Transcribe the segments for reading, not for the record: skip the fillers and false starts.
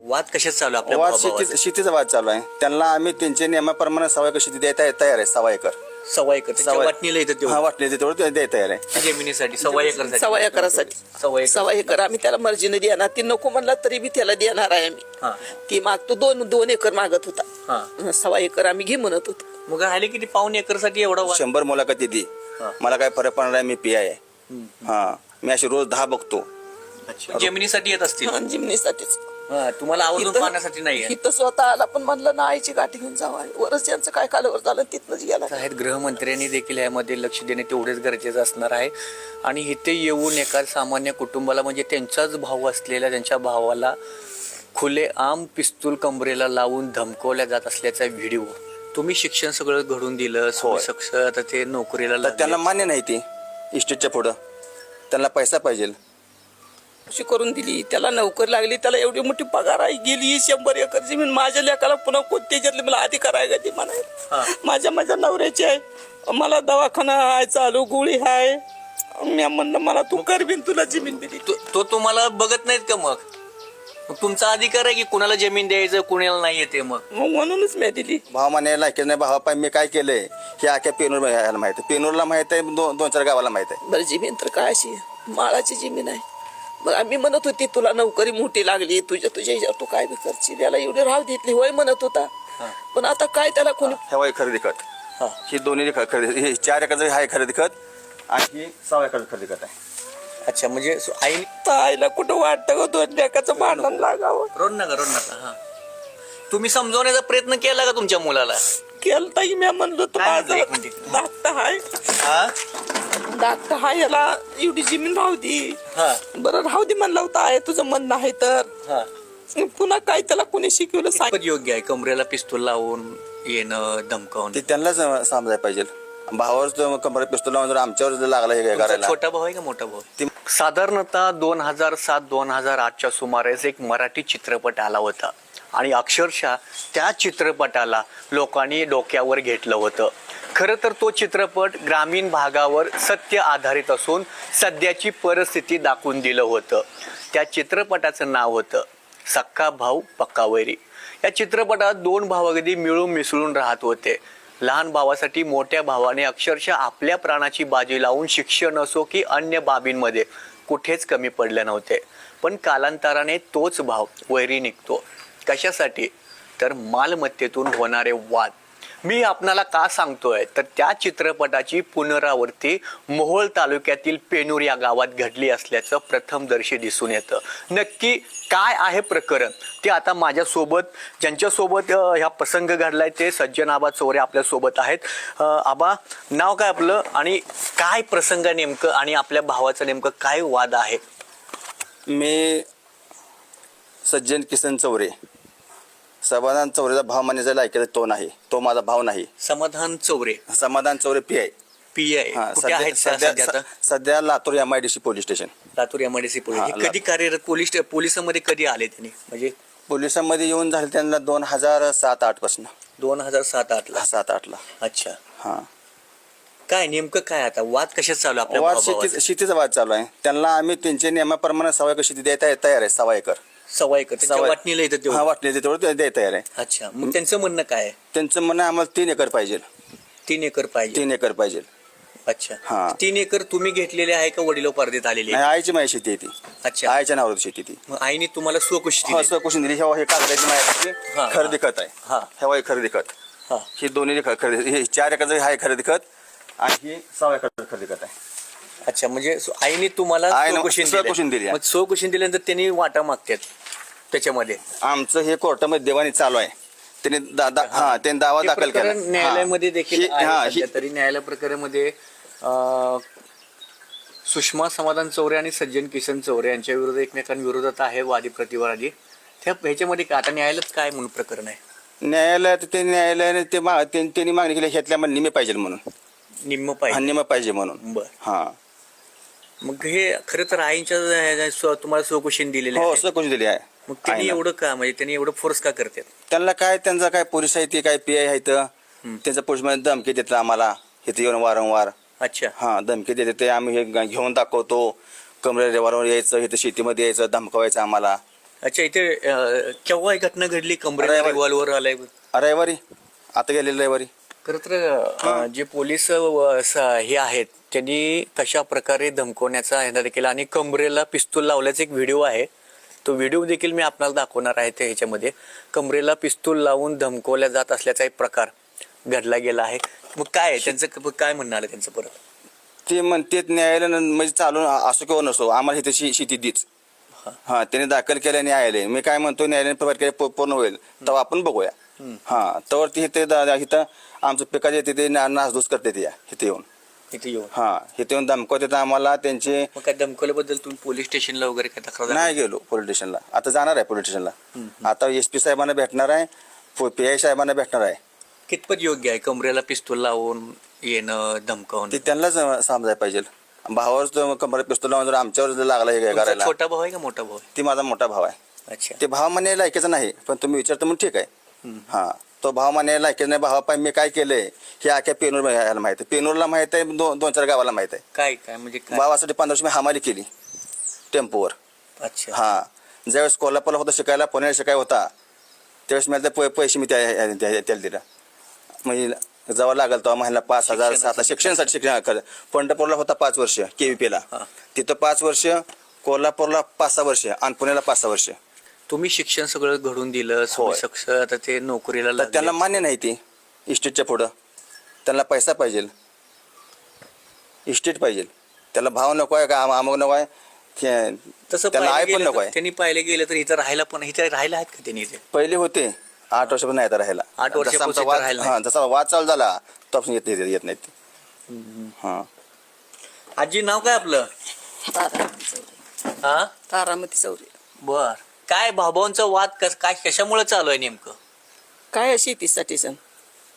वाद कशात चालू आहे आपल्या वाद भावाभावाचा? शेतीचा वाद चालू आहे. त्यांना आम्ही त्यांच्या नियमाप्रमाणे 1.25 एकर शेती द्यायला तयार आहे. 1.25 एकर सव्वा एकर त्यांच्या वाटणीला येतं हा तेवढं वाटले तेवढं द्यायला तयार आहे. जमिनीसाठी सव्वा एकरसाठी सव्वा एकरासाठी सव्वा एकर आम्ही त्याला मर्जीने देणार. ती नको म्हणला तरी बी त्याला देणार आहे हा. आम्ही. ती मागतो 2 एकर मागत होता. हा. सव्वा एकर आम्ही घे म्हणत होतो. मग राहिले किती पाऊण एकरसाठी एवढा वाद? 100 मुलाखती दी. हा. मला काय फरक पडणार आहे. मी पी आहे. हा मी अशी रोज 10 बघतो. अच्छा. जमिनीसाठी येत असतील. हा, जिमनीसाठीच हा, तुम्हाला आवर्जून इथं- पाहण्यासाठी नाही आहे. इथं स्वतः आला पण म्हणलं ना आईची गाठी घेऊन जावा. वरच यांचं काय कालवर झालं तिथनच गेला. आहेत गृहमंत्र्यांनी देखील यामध्ये लक्ष देणे तेवढेच गरजेचं असणार आहे. आणि इथे येऊन एका सामान्य कुटुंबाला म्हणजे त्यांचाच भाऊ असलेल्या त्यांच्या भावाला खुलेआम पिस्तूल कमरेला लावून धमकवल्या जात असल्याचा व्हिडिओ. तुम्ही शिक्षण सगळं घडून दिलं सक्षम आता ते नोकरीला तर लागले. त्यांना मान्य नाही ती इस्टेटच्या पुढं. त्यांना पैसा पाहिजे. अशी करून दिली. त्याला नोकरी लागली. त्याला एवढी मोठी पगार आहे. गेली 100 एकर जमीन. माझ्या लेकाला पुन्हा कोणत्या ज्यातले मला अधिकार आहे का ते हा. म्हणायला. माझ्या नवऱ्याची आहे. मला दवाखाना आहे चालू गोळी आहे. मी म्हणलं मला तू कर बिन तुला जमीन दिली. तो तुम्हाला बघत नाहीत का? मग तुमचा अधिकार आहे की कुणाला जमीन द्यायचं कुणाला नाही येते. मग म्हणूनच मी दिली. भाव माने लायकीच नाही. भावा पाय मी काय केलंय हे अख्या पेनूर माहित आहे. पेनूरला माहित आहे. 2-4 गावाला माहित आहे. बरं जमीन तर काय अशी माळाची जमीन आहे. मग आम्ही म्हणत होती तुला नोकरी मोठी लागली तुझ्या ह्याच्यावर तू काय बी करशील. याला एवढी राव देतली होय म्हणत होता. पण आता काय त्याला कोणी हेवाई खरेदी खत. ही दोन्ही खरेदी. हे 4 एकरचं आहे खरेदी खत आणि ही 6 एकरचं खरेदी खत आहे. अच्छा. म्हणजे आई आईला कुठं वाटतं ग 2 लेकाचं भांडण लागावं. रोड नका. हा. तुम्ही समजवण्याचा प्रयत्न केला का तुमच्या मुलाला? केलं ताई मी म्हणलं तू काय माझं म्हणलं? एक मिनिट. धाकटा हाय. हा. धाकटा हाय याला एवढी जमीन राहू दे. हा. बरं राहू दे म्हणलं होतं आहे तुझं म्हणणं आहे तर. हा. पुन्हा काय त्याला कोणी शिकवलं सांग. कितपत योग्य आहे कमरेला पिस्तूल लावून येणं धमकावून? ते त्यांनाच समजायला पाहिजे. भावावर कमरेत पिस्तूल लावून जर आमच्यावर जर लागला हे तुमचा करायला. छोटा भाऊ आहे का मोठा भाऊ? ते- साधारणतः 2007-2008च्या सुमारेस एक मराठी चित्रपट आला होता आणि अक्षरशः त्या चित्रपटाला लोकांनी डोक्यावर घेतलं होतं. खरं तर तो चित्रपट ग्रामीण भागावर सत्य आधारित असून सध्याची परिस्थिती दाखवून दिलं होतं. त्या चित्रपटाचं नाव होतं सक्का भाऊ पक्का वैरी. या चित्रपटात 2 भाऊ अगदी मिळून मिसळून राहत होते. लहान भावासाठी मोठ्या भावाने अक्षरशः आपल्या प्राणाची बाजी लावून शिक्षण असो की अन्य बाबींमध्ये कुठेच कमी पडले नव्हते. पण कालांतराने तोच भाव वैरी निघतो. कशासाठी? तर मालमत्तेतून होणारे वाद. मी आपणाला का सांगतोय तर त्या चित्रपटाची पुनरावृत्ती मोहोळ तालुक्यातील पेनूर या गावात घडली असल्याचं प्रथमदर्शी दिसून येतं. नक्की काय आहे प्रकरण ते आता माझ्यासोबत ज्यांच्यासोबत ह्या प्रसंग घडलाय ते सज्जन आबा चौरे आपल्या सोबत आहेत. आबा, नाव काय आपलं आणि काय प्रसंग नेमकं आणि आपल्या भावाचं नेमकं काय वाद आहे? मी सज्जन किसन चौरे. समाधान चौरेचा भाव मान्याचा लायकीचा तो नाही. तो माझा भाव नाही. समाधान चौरे समाधान चौरे पी आहे. PI कुठे आहेत सध्या आता? सध्या Latur MIDC police station. Latur MIDC police. हा, हे कधी कार्यरत पोलिसांमध्ये कधी आले त्यांनी? म्हणजे पोलिसांमध्ये येऊन झाले त्यांना 2007-08 पासून. 2007-08 ला. 7-8 ला. अच्छा. हा काय नेमकं काय आता वाद कशात चालू आहे आपल्या वाद भावाभावाचा? शेतीचा वाद चालू आहे. त्यांना आम्ही त्यांच्या नियमाप्रमाणे 1.25 एकर शेती द्यायला तयार आहे. 1.25 एकर सव्वा एकर त्यांच्या सव्वा- वाटणीला येतं हा तेवढं? वाटले तेवढं द्यायला तयार आहे. अच्छा. मग त्यांचं म्हणणं काय आहे? त्यांचं म्हणणं आम्हाला 3 एकर पाहिजे. 3 एकर पाहिजे. 3 एकर पाहिजे. अच्छा. हा. 3 एकर तुम्ही घेतलेले आहे का वडिलोपार्जित आलेली नाही, आहे? आईची माझी शेती आहे ती. अच्छा. आईच्या नावावर शेती ती. मग आईने तुम्हाला स्वकुशी हो दिली? सर कुशन दिली. हे कागदाची माहिती हा, खरेदी खत आहे. हा. हे खरेदी खत. हा. ही दोन्ही खरेदी. हे 4 एकरचं आहे खरेदी खत आणि ही 6 एकरचं खरेदी खत आहे. अच्छा. म्हणजे आईने तुम्हाला आईनं स्वकुशीन स्वकुशीन दिली आहे. मग स्वकुशीन दिल्यानंतर त्यांनी वाटा मागतात त्याच्यामध्ये? आमचं हे कोर्टामध्ये देवाणी चालू आहे. त्यांनी त्यांनी दावा हे दाखल केला. प्रकरण न्यायालयामध्ये देखील ही- आहे हा, सध्या. तरी न्यायालय प्रकरणामध्ये सुषमा समाधान चौरे आणि सज्जन किसन चौरे यांच्या विरोधात एकमेकांविरोधात आहे वादी प्रतिवादी. त्या ह्याच्यामध्ये काय आता न्यायालयात काय म्हणून प्रकरण आहे? न्यायालयात न्यायालयाने त्यांनी मागणी केली ह्यातल्या मला निमे पाहिजे म्हणून. निम्म पाहिजे. निमे पाहिजे म्हणून. बर. हा मग हे खरं तर आईच्या तुम्हाला स्वकुशीन दिलेले हो आहे. सर कुशन दिली आहे. मग त्यांनी आईनं. एवढं का म्हणजे त्यांनी एवढं फोर्स का करतात? त्यांना काय त्यांचा काय पोलीस आहे ते काय PI आहे तर त्यांचा पोलीसमध्ये धमकी देतात आम्हाला इथे येऊन वारंवार. अच्छा. हा धमकी देते ते आम्ही हे घेऊन दाखवतो. कमरे वारंवार यायचं इथं शेतीमध्ये यायचं धमकावायचं आम्हाला. अच्छा, इथे केव्हा ही घटना घडली? कमरेला रविवारी. रिव्हॉल्वर आलाय. रविवारी, आता गेलेलं रविवारी. खरं तर जे पोलीस हे आहेत त्यांनी कशा प्रकारे धमकवण्याचा ह्याला केला आणि कमरेला पिस्तूल लावल्याचा एक व्हिडिओ आहे. तो व्हिडिओ देखील मी आपल्याला दाखवणार आहे. ते ह्याच्यामध्ये कमरेला पिस्तूल लावून धमकवल्या जात असल्याचा एक प्रकार घडला गेला आहे. मग काय त्यांचं काय म्हणणं आलं त्यांचं परत? ते म्हणते न्यायालय म्हणजे चालून असो किंवा नसो, आम्हाला इथे शेती दीच. हा, त्याने दाखल केल्या न्यायालय. मी काय म्हणतो, न्यायालयाने प्रक्रिया पूर्ण होईल तेव्हा आपण बघूया. हा, तर इथं आमचं पिकाचे तिथे नासधूस करते ते इथे येऊन. इथे येऊन हा, इथे येऊन धमकवते आम्हाला. त्यांचे मग काय धमकवल्याबद्दल तुम्ही पोलीस स्टेशनला वगैरे काय तक्रार नाही गेलो पोलीस स्टेशनला. आता जाणार आहे पोलीस स्टेशनला. आता SP साहेबांना भेटणार आहे, PI साहेबांना भेटणार आहे. कितपत योग्य आहे कमरेला पिस्तूल लावून येणं, ते धमकावणं? त्यांनाच समजायला पाहिजे. भावावर कमरेला पिस्तूल लावून जर आमच्यावर जर लागला हे तुमचा करायला. छोटा भाऊ आहे का मोठा भाऊ आहे? ती माझा मोठा भाव आहे. अच्छा. ते भाव मान्य लायकीचं नाही, पण तुम्ही विचारतो म्हणून ठीक आहे. हा, तो भाव मान्य लायकीचं नाही. भावा पाय मी काय केलंय हे अख्या पेनूर यायला माहित आहे. पेनूरला माहित आहे, 2-4 गावाला माहित आहे. काय काय म्हणजे काय? भावासाठी 15 वर्ष मी हमाली केली टेम्पोवर. अच्छा. हा, ज्यावेळेस कोल्हापूरला होता शिकायला, पुण्याला शिकाय होता, त्यावेळेस मला ते पैसे मी त्याला दिला. म्हणजे जेव्हा लागल तेव्हा महिन्याला 5,000 7,000 शिक्षणासाठी. शिक्षण पंढरपूरला होता 5 वर्ष KVPला, तिथं 5 वर्ष, कोल्हापूरला 5-6 वर्ष आणि पुण्याला 5-6 वर्ष. तुम्ही शिक्षण सगळं घडून दिलं, होय. सक्ष आता ते नोकरीला तर लागले. त्यांना मान्य नाही ती इस्टेटच्या पुढं. त्यांना पैसा पाहिजे, इस्टेट पाहिजे. त्याला भाव नको आहे का आमक नको आहे, तसं त्यांना पाहायला आहे पण गेलं नको तर आहे. त्यांनी पाहिले गेलं तर इथं राहायला पण इथे राहायला आहेत का त्यांनी इथे? पहिले होते 8 वर्षापासून नाही तर राहायला. 8 वर्षापासून जसा आमचा इथं वाद- राहायला हा, जसा वाद चालू झाला तेव्हापासून येत नाहीत. हा, आजी नाव काय आपलं? हा, तारामती चौरे. बर. काय भाऊभावांचा वाद काय कशामुळे चालू आहे नेमकं? काय शेतीसाठी सण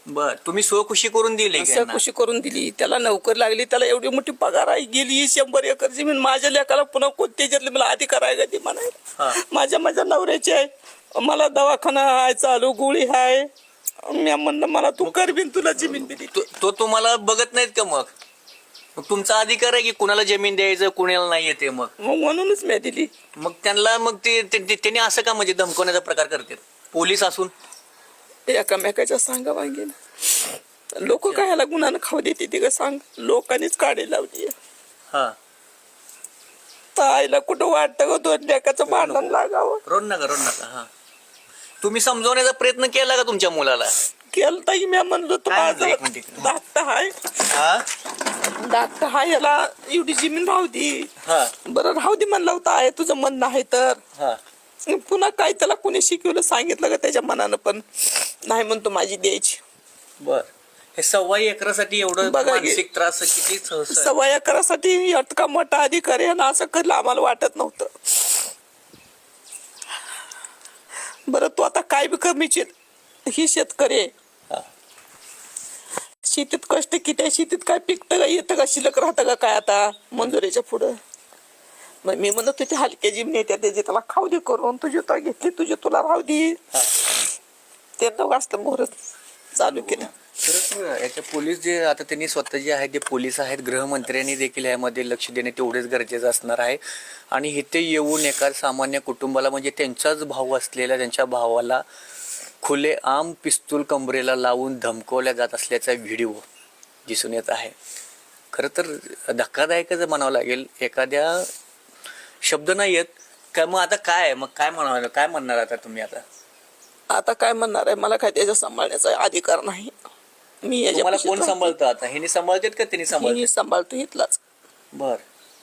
बर. तुम्ही स्वखुशी करून दिली असं खुशी करून दिली. त्याला नोकरी लागली, त्याला एवढी मोठी पगार आहे. गेली 100 एकर जमीन. माझ्या लेकाला पुन्हा कोणत्याच्यातले मला अधिकार आहे का ते म्हणायला? माझ्या नवऱ्याची आहे. मला दवाखाना आहे चालू, गोळी आहे. मी म्हणलं मला तू करबीन, तुला जमीन दिली. तो तुम्हाला बघत नाहीत का? मग तुमचा अधिकार आहे की कुणाला जमीन द्यायचं, कुणाला नाही येते. मग म्हणूनच मी दिली. मग त्यांना मग त्यांनी असं का म्हणजे धमकवण्याचा प्रकार करतात पोलीस असून? एकामेकाच्या सांगा वांगे लोक काय ह्याला गुन्हानं खाऊ देते ते का सांग? लोकांनीच काढी लावली. हा, ताईला कुठं वाटतं का 2 लेकाचं भांडण लागावं? रोड नका. हा, तुम्ही समजवण्याचा प्रयत्न केला का तुमच्या मुलाला? केलं ताई, मी म्हणलो तू काय माझं म्हणलं? एक मिनिट. धाकटा हाय, हा, धाकटा हाय, याला एवढी जमीन राहू दे. हा, बरं राहू दे म्हणलं होतं. आहे तुझं म्हणणं आहे तर. हा. पुन्हा काय त्याला कोणी शिकवलं सांगितलं का त्याच्या मनानं? पण नाही म्हणतो माझी द्यायची. बर. हे 1.25 एकरासाठी एवढं बघा की. मानसिक त्रास किती सहन? 1.25 एकरासाठी इतका मोठा अधिकारी आहे ना, असं कधलं आम्हाला वाटत नव्हतं. बरं तू आता काय बी कमी ही शेतकरी आहे. हा. शेतीत कष्ट किती आहे, शेतीत काय पिकतं का, येतं का, शिल्लक राहतं का काय आता मंजुरीच्या पुढं? मग मी म्हणत होते हलक्या जिमने त्या त्याची त्याला खाऊ दे करून, तुझी तो घेतली, तुझी तुला राहू दे. ते वाजता मोहर चालू केलं. खरंच याचे पोलीस जे आता त्यांनी स्वतः जे आहेत ते पोलीस आहेत, गृहमंत्र्यांनी देखील यामध्ये लक्ष देणे तेवढेच गरजेचं असणार आहे. आणि इथे येऊन एका सामान्य कुटुंबाला म्हणजे त्यांचाच भाऊ असलेल्या त्यांच्या भावाला खुलेआम पिस्तूल कमरेला लावून धमकवल्या जात असल्याचा व्हिडिओ दिसून येत आहे. खरं तर धक्कादायकच म्हणावं लागेल. एखाद्या शब्द नाही येत काय. मग आता काय म्हणावं, काय म्हणणार आता तुम्ही? आता काय म्हणणार आहे, मला काय त्याच्या सांभाळण्याचा अधिकार नाही. मी तुम्हाला कोण सांभाळतं आता? ह्यानी सांभाळतात का त्यांनी सांभाळतात? सांभाळतो इथलाच. बर.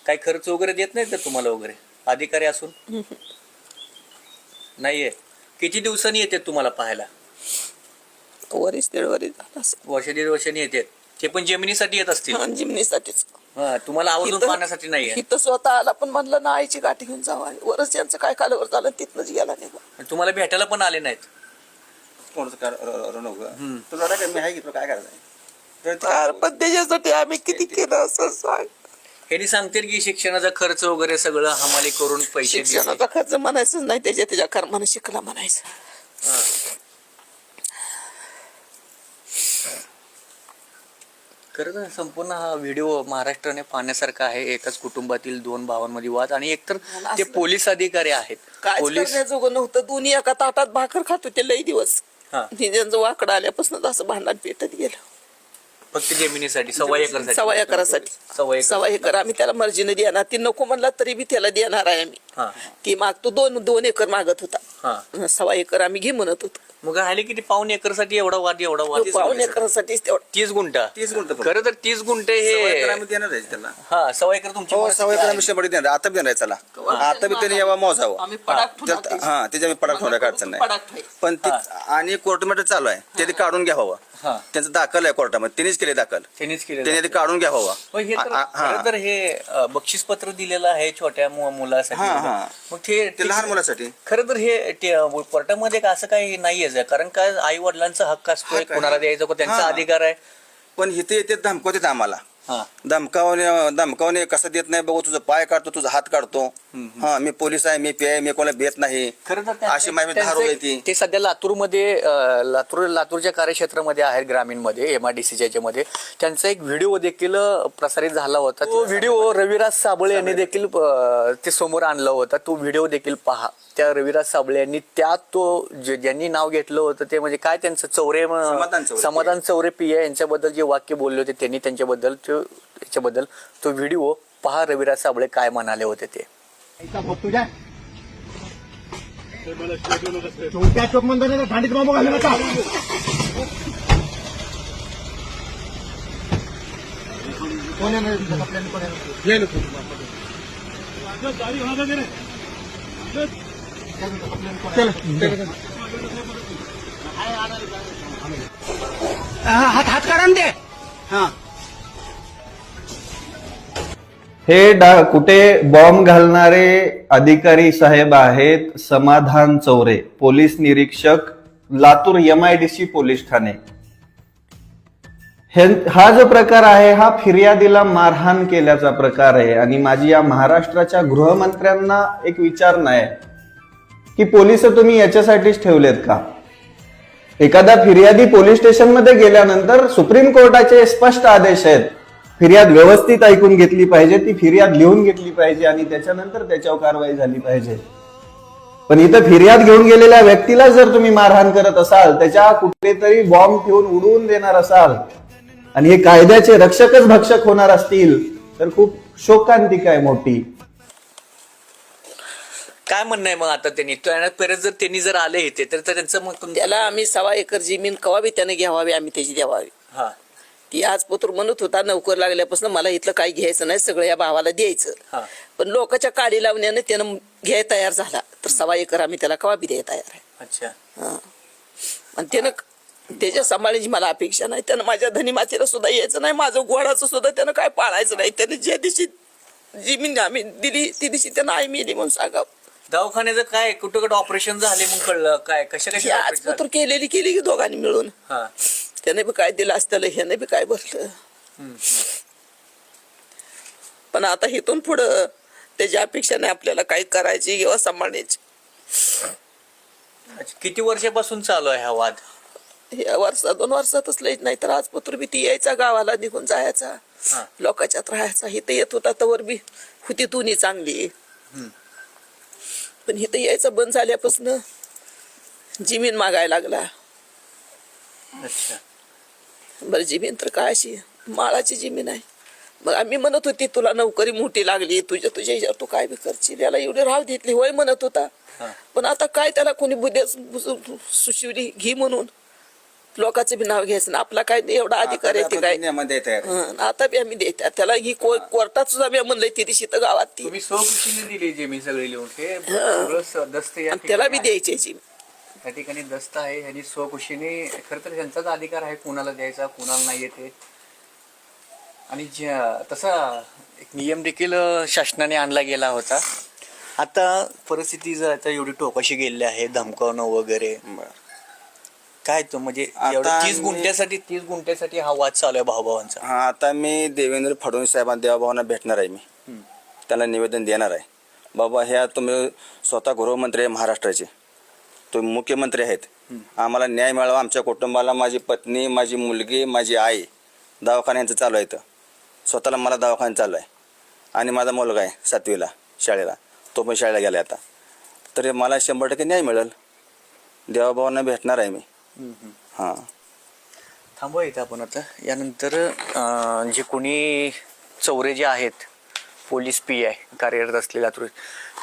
काही खर्च वगैरे देत नाहीत का तुम्हाला वगैरे अधिकारी असून? नाहीये. किती दिवसांनी येते तुम्हाला पाहायला? वरीस 1.5 वरीस झालं असं. 1-1.5 वर्षांनी येतात. ते पण जमिनीसाठी येत असतील. हा, जिमनीसाठीच. हा, तुम्हाला आवर्जून पाहण्यासाठी नाहीये. इथं स्वतः आला पण म्हणलं ना आईची गाठी घेऊन जावा. वरच यांचं काय कालवर झालं तिथनच गेला निघून. तुम्हाला भेटायला पण आले नाहीत. तुला मी आहे की तुला काय करायचं? पण त्याच्यासाठी आम्ही किती केलं असं सांग. ह्यांनी सांगतील की शिक्षणाचा खर्च वगैरे सगळं हमाली करून पैसे दिले. शिक्षणाचा खर्च म्हणायचंच नाही, त्याच्या कर्माने शिकला म्हणायचं. खरं तर संपूर्ण हा व्हिडिओ महाराष्ट्राने पाहण्यासारखा आहे. एकाच कुटुंबातील दोन भावांमध्ये वाद आणि एकतर ते पोलीस अधिकारी आहेत. काय पोलीस करण्याजोगं नव्हतं. दोन्ही एका ताटात भाकर खात होते लई दिवस. हा. त्यांचं वाकडं आल्यापासून असं भांडण पेटत गेलं. फक्त जमिनीसाठी सव्वा एकरसाठी सव्वा एकरासाठी. सव्वा एकर आम्ही त्याला मर्जीने देणार. ती नको म्हणला तरी बी त्याला देणार आहे आम्ही. हा ती मागतो 2 एकर मागत होता. हा सव्वा एकर आम्ही घे म्हणत होतो. मग राहिले किती पाऊण एकरसाठी एवढा वाद 2 एकरासाठीच तेवढं. 30 गुंठा 30 गुंठे फक्त. खरं तर 30 गुंठे सव्वा एकर हे आम्ही देणार आहे त्याला. हा सव्वा एकर तुमची हो परिस्थिती सव्वा एकर आहे. आम्ही 100 देणार. आता बी देणार आहे चला. आता बी त्याने यावा मोजावं. आम्ही पडाक ठेवणार ते. हा त्याच्या मी पडाक ठेवण्या अडचण नाही. पडाक ठेवायचं. पण ते आणि कोर्ट मॅटर चालू आहे ते काढून घ्यावं. हा त्यांचं दाखल आहे कोर्टामध्ये. त्यांनीच केले दाखल. त्यांनीच केलं त्याने ते काढून घ्यावं. हे तर हा. खरं तर हे बक्षीस पत्र दिलेलं आहे छोट्या मुलासाठी. हा, हा. मग ते ते लहान मुलासाठी. खरं तर हे कोर्टामध्ये असं काही नाहीये कारण काय आई वडिलांचा हक्क असतोय हक्क आहे. कोणाला द्यायचा त्यांचा हा. अधिकार आहे. पण इथे येते धमकावतात आम्हाला. हा धमकावणे कसं देत नाही बघू तुझं पाय काढतो तुझा हात काढतो. हा मी पोलीस आहे मी पे मी कोणाला भेट नाही. खरं तर अशी माहिती धारू आहे ती. ते सध्या लातूरमध्ये लातूरच्या कार्यक्षेत्रामध्ये आहे ग्रामीणमध्ये MIDC याच्यामध्ये त्यांचा एक व्हिडिओ देखील प्रसारित झाला होता. तो व्हिडिओ रविराज साबळे यांनी देखील ते समोर आणला होता. तो व्हिडिओ देखील पहा. त्या रविराज साबळे यांनी त्यात तो ज्यांनी नाव घेतलं होतं ते म्हणजे काय त्यांचं समाधान चौरे PI यांच्याबद्दल जे वाक्य बोलले होते त्यांनी त्यांच्याबद्दल याच्याबद्दल तो व्हिडिओ पहा. रविराज साबळे काय म्हणाले होते ते. चौथ्या चोक मंदिराला थांडीत मामू घालू नका. कोण आहे हात काढा दे. हा हे कुठे बॉम्ब घालणारे अधिकारी साहेब आहेत समाधान चौरे, पोलीस निरीक्षक, लातूर MIDC पोलीस ठाणे. हा जो प्रकार आहे हा फिर्यादीला मारहाण केल्याचा प्रकार आहे. आणि माझी या महाराष्ट्राच्या गृहमंत्र्यांना एक विचारणा आहे की पोलिस तुम्ही याच्यासाठीच ठेवलेत का? एखादा फिर्यादी पोलीस स्टेशनमध्ये गेल्यानंतर सुप्रीम कोर्टाचे स्पष्ट आदेश आहेत. फिर्याद व्यवस्थित ऐकून घेतली पाहिजे, ती फिर्याद लिहून घेतली पाहिजे आणि त्याच्यानंतर त्याच्यावर कारवाई झाली पाहिजे. पण इथं फिर्याद घेऊन गेलेल्या व्यक्तीला जर तुम्ही मारहाण करत असाल, त्याच्या कुठेतरी बॉम्ब ठेवून उडवून देणार असाल आणि हे कायद्याचे रक्षकच भक्षक होणार असतील तर खूप शोकांतिका आहे मोठी. काय म्हणणं आहे मग आता त्यांनी परत जर त्यांनी जर आले इथे तर त्यांचं मग त्याला आम्ही 1.25 एकर जमीन कवा बी त्याने घ्यावावी आम्ही त्याची द्यावावी. हा ती आज पत्र म्हणत होता नोकर लागल्यापासून मला इथलं काही घ्यायचं नाही सगळं या भावाला द्यायचं. हा. पण लोकांच्या काडी लावण्याने त्यानं घ्याय तयार झाला तर 1.25 एकर आम्ही त्याला कवा बी द्याय तयार आहे. अच्छा हा. आणि त्यानं त्याच्या सांभाळण्याची मला अपेक्षा नाही. त्यानं माझ्या धनी मातेला सुद्धा यायचं नाही. माझं गोडाचं सुद्धा त्यानं काय पाळायचं नाही. त्याने ज्या दिवशी जमीन आम्ही दिली ती दिवशी त्यानं आई मेली म्हणून सांगावं. दवाखान्याचं काय कुठं कुठं ऑपरेशन झाले मग कळलं काय कशा आज पत्र केली की दोघांनी मिळून. हा त्याने बी काय दिलं असतं ह्याने बी काय भरलं. पण आता इथून पुढं त्याच्या अपेक्षा नाही आपल्याला काही करायची किंवा सांभाळण्याची. अच्छा, किती वर्षापासून चालू आहे हा वाद? या 2 वर्षातच लईच नाही तर आज पत्र बी ती यायचा गावाला निघून जायचा लोकांच्यात राहायचा. इथं येत होता तर बी होती तुनी चांगली. पण इथं यायचं बंद झाल्यापासून जमीन मागायला लागला. अच्छा बरं जमीन तर काय अशी माळाची जमीन आहे. मग आम्ही म्हणत होती तुला नोकरी मोठी लागली तुझ्या ह्याच्यावर तू काय बी करशील याला एवढी राव देतली होय म्हणत होता. पण आता काय त्याला कोणी बुद्ध्या सुशिवली घे म्हणून लोकांचं बी नाव घ्यायचं ना. आपला काय एवढा अधिकार आहे ते काय. आता बी आम्ही देतात त्याला ही कोर्टात सुद्धा मी म्हणलंय ती दिवशी तर गावात ती तुम्ही स्वखुशीने दिली जमीन सगळी लिहून हे सगळं दस्त या त्याला बी द्यायची जमीन. त्या ठिकाणी दस्त आहे ह्यांनी स्वखुशीने खरं तर त्यांचाच अधिकार आहे कोणाला द्यायचा कोणाला नाही येते. आणि तसा एक नियम देखील शासनाने आणला गेला होता. आता परिस्थिती जर आता एवढी टोकाशी गेलेली आहे धमकावणं वगैरे काय तो म्हणजे 30 गुंठ्यासाठी हा वाद चालू आहे भाऊभावांचा. हा आता मी देवेंद्र फडणवीस साहेबांना देवाभावांना भेटणार आहे. मी त्यांना निवेदन देणार आहे. बाबा ह्या तुम्ही स्वतः गृहमंत्री आहे महाराष्ट्राचे, तुम्ही मुख्यमंत्री आहेत, आम्हाला न्याय मिळावा. आमच्या कुटुंबाला माझी पत्नी माझी मुलगी माझी आई दवाखान्यांचं चालू आहे इथं. स्वतःला मला दवाखाना चालू आहे आणि माझा मुलगा आहे 7वीला शाळेला, तो पण शाळेला गेला आता. तर मला 100% न्याय मिळेल. देवाभावांना भेटणार आहे मी. हां. थांबवा इथं आपण आता. यानंतर जे कोणी चौरे जे आहेत पोलीस PI कार्यरत असलेले लातूर,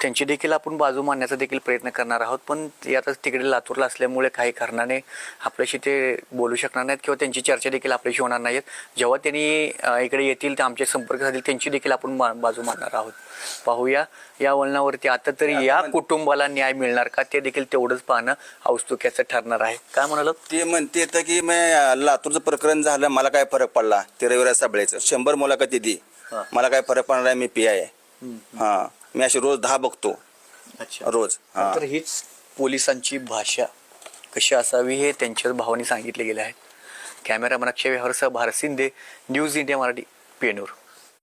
त्यांची देखील आपण बाजू मांडण्याचा देखील प्रयत्न करणार आहोत. पण ते आता तिकडे लातूरला असल्यामुळे काही कारणाने आपल्याशी ते बोलू शकणार नाहीत किंवा त्यांची चर्चा देखील आपल्याशी होणार नाहीत. जेव्हा त्यांनी इकडे येतील तर आमचे संपर्क साधतील, त्यांची देखील आपण बाजू मांडणार आहोत. पाहूया या वळणावरती. आता तरी या कुटुंबाला न्याय मिळणार का ते देखील तेवढंच पाहणं औत्सुक्याचं ठरणार आहे. काय म्हणाल? ते म्हणते तर की लातूरचं प्रकरण झालं, मला काय फरक पडला ते रविवार साबळेचं 100 मुलाखती दी, मला काय फरक पडणार आहे, मी PI आहे. हां, मी अशी रोज 10 बघतो. अच्छा. रोज. तर हीच पोलिसांची भाषा कशी असावी हे त्यांच्या भावाने सांगितले गेले आहेत. कॅमेरामॅन अक्षय विहारसह भारत शिंदे, न्यूज इंडिया मराठी, पेनूर.